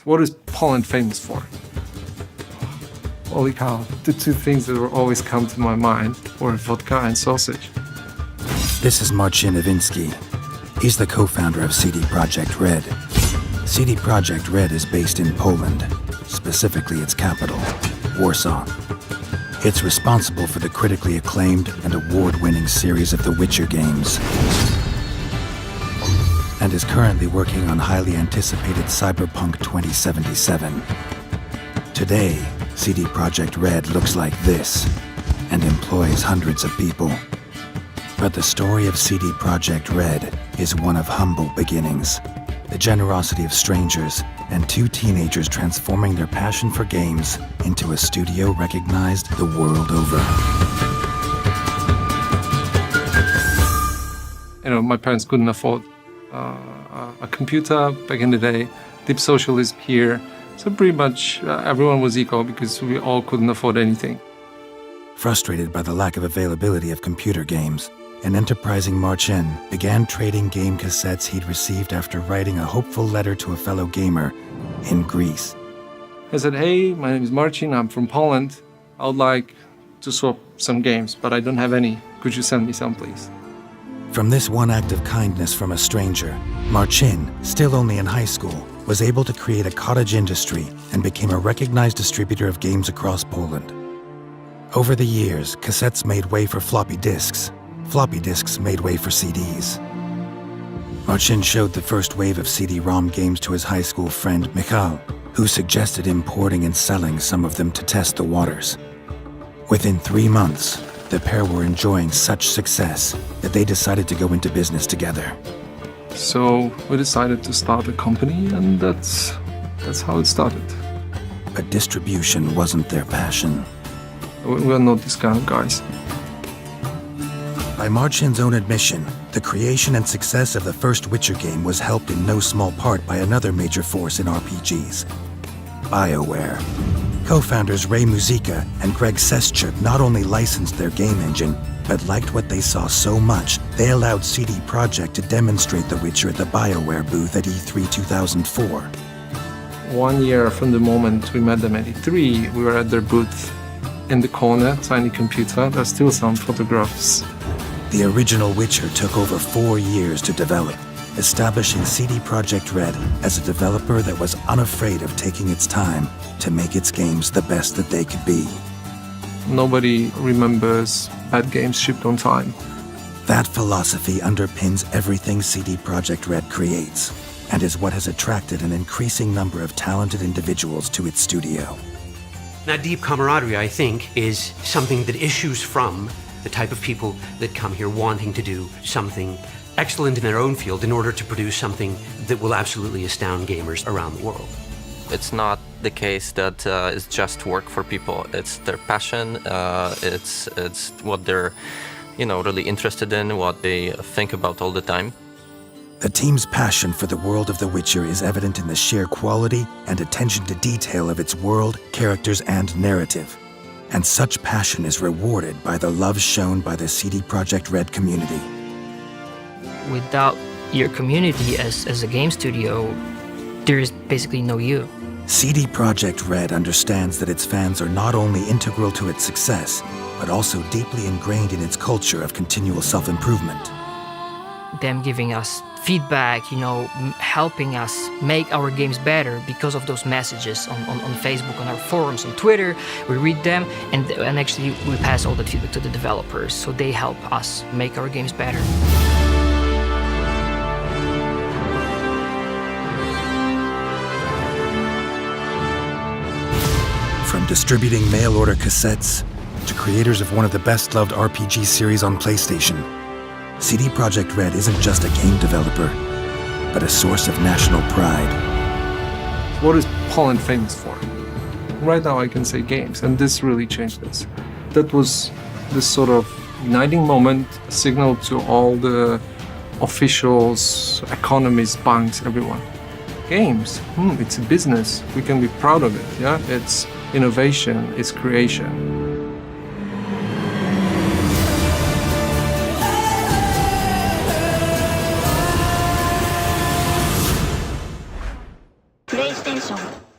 What is Poland famous for? Holy cow, the two things that will always come to my mind were vodka and sausage. This is Marcin Nowinski. He's the co-founder of CD Projekt Red. CD Projekt Red is based in Poland, specifically its capital, Warsaw. It's responsible for the critically acclaimed and award-winning series of The Witcher games, and is currently working on highly anticipated Cyberpunk 2077. Today, CD Projekt Red looks like this and employs hundreds of people. But the story of CD Projekt Red is one of humble beginnings, the generosity of strangers, and two teenagers transforming their passion for games into a studio recognized the world over. My parents couldn't afford a computer back in the day, deep socialism here. So pretty much everyone was equal because we all couldn't afford anything. Frustrated by the lack of availability of computer games, an enterprising Marcin began trading game cassettes he'd received after writing a hopeful letter to a fellow gamer in Greece. I said, hey, my name is Marcin, I'm from Poland. I would like to swap some games, but I don't have any. Could you send me some, please? From this one act of kindness from a stranger, Marcin, still only in high school, was able to create a cottage industry and became a recognized distributor of games across Poland. Over the years, cassettes made way for floppy disks. Floppy disks made way for CDs. Marcin showed the first wave of CD-ROM games to his high school friend Michal, who suggested importing and selling some of them to test the waters. Within 3 months, the pair were enjoying such success that they decided to go into business together. So we decided to start a company, and that's how it started. But distribution wasn't their passion. We're not these kind of guys. By Marcin's own admission, the creation and success of the first Witcher game was helped in no small part by another major force in RPGs, BioWare. Co-founders Ray Muzyka and Greg Sestchuk not only licensed their game engine, but liked what they saw so much, they allowed CD Projekt to demonstrate The Witcher at the BioWare booth at E3 2004. 1 year from the moment we met them at E3, we were at their booth. In the corner, tiny computer, there's still some photographs. The original Witcher took over 4 years to develop, establishing CD Projekt Red as a developer that was unafraid of taking its time to make its games the best that they could be. Nobody remembers bad games shipped on time. That philosophy underpins everything CD Projekt Red creates, and is what has attracted an increasing number of talented individuals to its studio. That deep camaraderie, I think, is something that issues from the type of people that come here wanting to do something excellent in their own field in order to produce something that will absolutely astound gamers around the world. It's not the case that it's just work for people. It's their passion. It's what they're, really interested in, what they think about all the time. The team's passion for the world of The Witcher is evident in the sheer quality and attention to detail of its world, characters, and narrative. And such passion is rewarded by the love shown by the CD Projekt Red community. Without your community as a game studio, there is basically no you. CD Projekt Red understands that its fans are not only integral to its success, but also deeply ingrained in its culture of continual self-improvement. Them giving us feedback, helping us make our games better because of those messages on Facebook, on our forums, on Twitter. We read them and actually we pass all the feedback to the developers, so they help us make our games better. From distributing mail-order cassettes to creators of one of the best-loved RPG series on PlayStation, CD Projekt Red isn't just a game developer, but a source of national pride. What is Poland famous for? Right now I can say games, and this really changed this. That was this sort of uniting moment, a signal to all the officials, economists, banks, everyone. Games, it's a business. We can be proud of it, yeah? It's innovation, it's creation. プレイステーション